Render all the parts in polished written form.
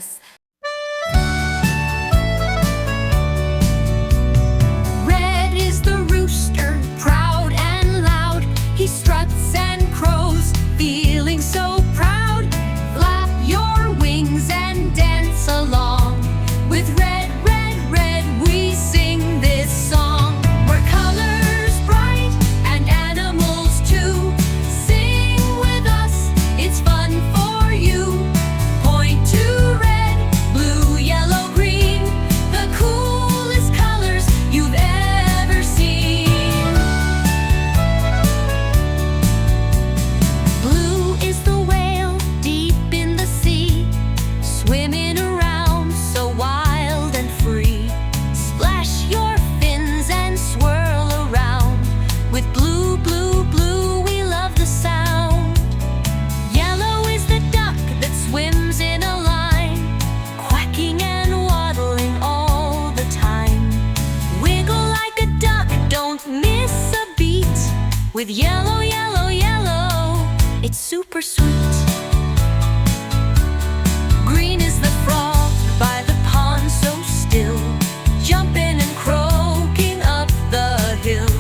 Toddlers. Red is the rooster, proud and loud. He struts and crows, feeling so proud. Flap your wings and dance along. With red, red, red, we sing this song. We're colors bright and animals too. Sing with us, it's fun for you. Point to red, blue, yellow, green, the coolest colors you've ever seen. Blue is the whale deep in the sea, swimming around so wild and free. Splash your fins and swirl around. With blue, blue, blue, we love the sound. Yellow is the duck that swims in a line, quacking and waddling all the time. Wiggle like a duck, don't miss a beat. With yellow, yellow, yellow, it's super sweet. Green is the frog by the pond so still, jumping and croaking up the hill.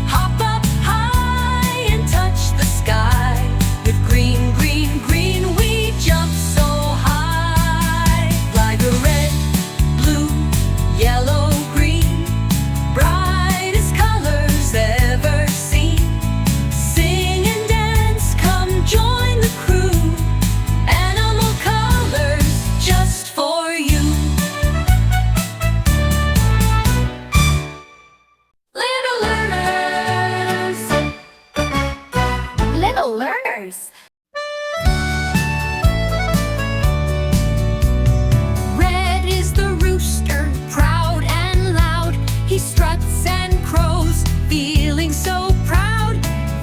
Hop up high and touch the sky. With green, green, green, we jump so high. Like a red, blue, yellow, green, brightest colors ever seen. Sing and dance, come join the crew. Animal colors just for you. Little learners, little learners. Red is the rooster, proud and loud. He struts and crows, feeling so proud.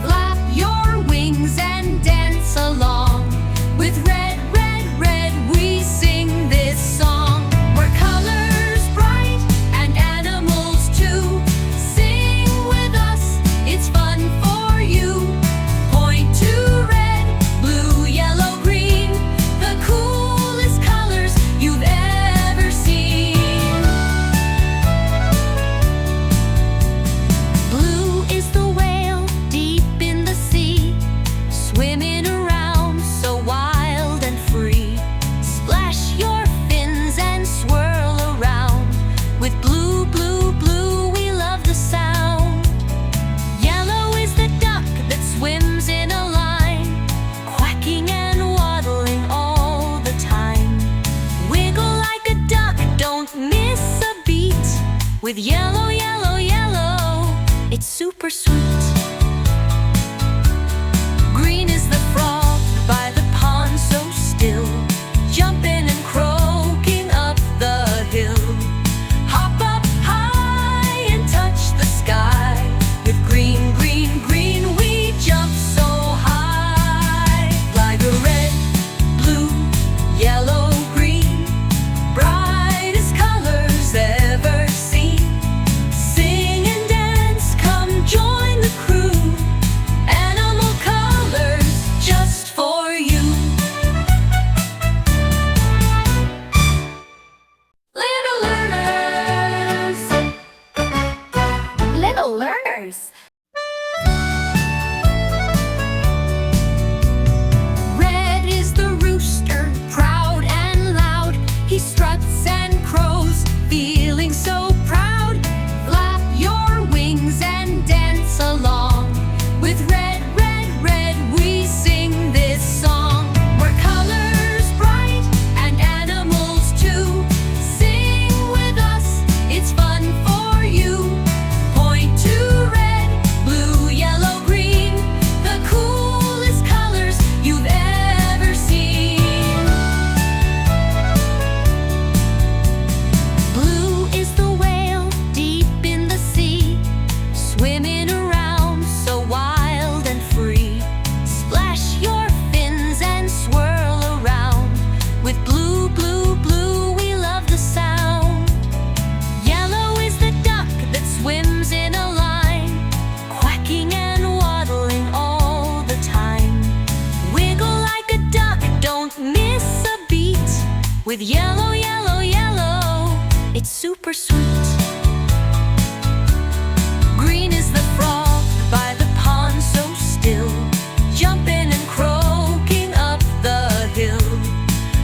Flap your wings and dance along. With red, red, red, we sing this song. We're colors bright and animals too. Sing with us, it's fun for you. Point to red, blue, yellow, green, the coolest colors you've ever seen. Blue is the whale deep in the sea, swimming around so wild and free. Splash your fins and swirl around. With blue, blue, blue, we love the sound. Yellow is the duck that swims in a line, quacking and waddling all the time. Wiggle like a duck, don't miss a beat. With yellow, yellow, yellow, it's super sweet. Green is the frog by the pond so still, jumping and croaking up the hill. Hop up high and touch the sky. With green, green, green, we jump so high. Like a red, blue, yellow, green, brightest colors ever seen. Sing and dance, come join with yellow, yellow, yellow. It's super sweet. Green is the frog by the pond so still, jumping and croaking up the hill.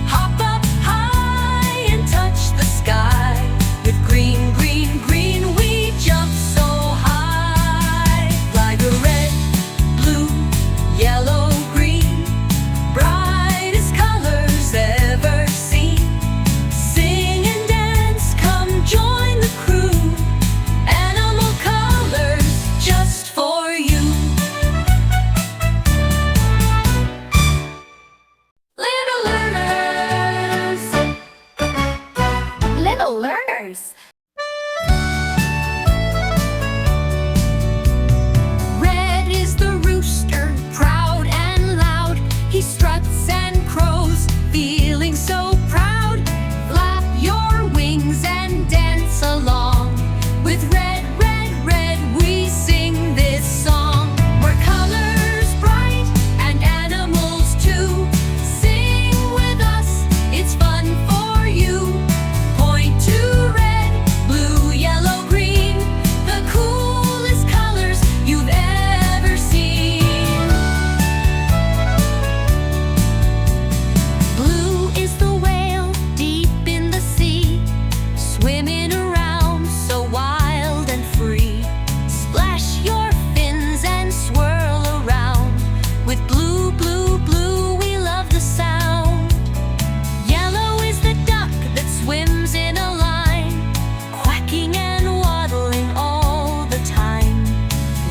Hop up high and touch the sky. With green, green, green we jump so high. Like a red, blue, yellow, green, brightest colors ever seen. Sing and dance, come join the crew. Animal colors just for you. Little learners, little learners. Red is the rooster, proud and loud. He struts and crows, feeling so proud. Flap your wings and dance along. With red, red, red we sing this song. We're colors bright and animals too. Sing with us, it's fun for you. Point to red, blue, yellow, green, the coolest colors you've ever seen. Blue is the whale deep in the sea, swimming around so wild and free. Splash your fins and swirl around. With blue, blue, blue we love the sound. Yellow is the duck that swims in a line, quacking and waddling all the time.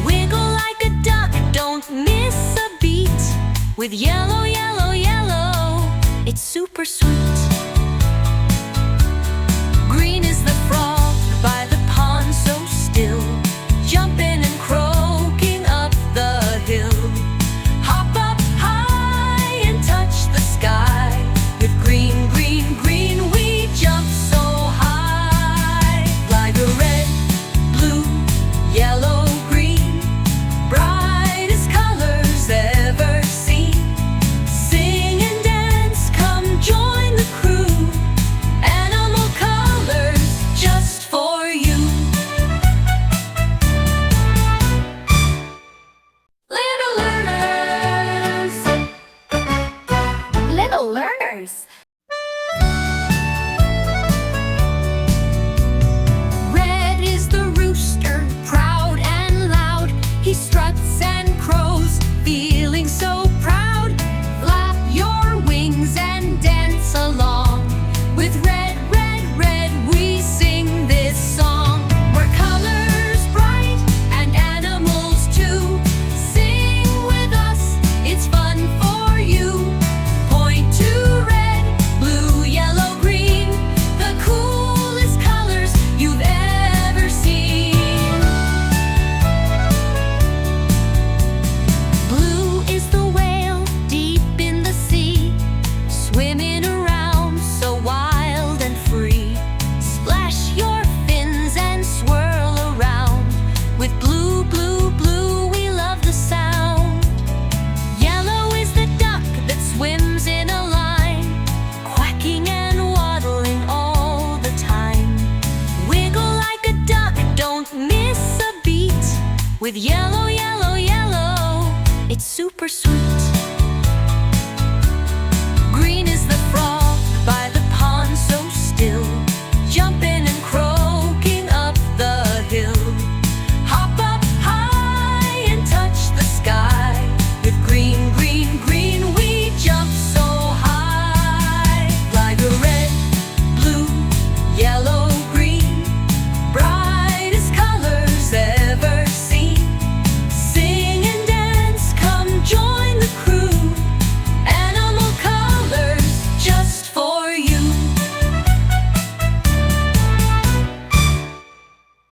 Wiggle like a duck, don't miss a beat. With yellow, yellow, yellow, it's super sweet. Green is the frog by the pond so still, jumping and croaking up the hill. Hop up high and touch the sky. With green, green, green we jump so high. Like a red, blue, yellow, green, brightest colors ever seen. Sing and dance, come join the crew. Animal colors just for you. Little learners, little learners. Red is the rooster, proud and loud. He struts and crows, feeling so proud. Flap your wings and dance along. With red, red, red we sing this song. We're colors bright and animals too. Sing with us, it's fun for you. Point to red, blue, yellow, green, the coolest colors you've ever seen. Blue is the whale deep in the sea, swimming around so wild and free. Splash your fins and swirl around. With blue, blue, blue we love the sound. Yellow is the duck that swims in a line, quacking and waddling all the time. Wiggle like a duck, don't miss a beat. With yellow, yellow, yellow, it's super sweet.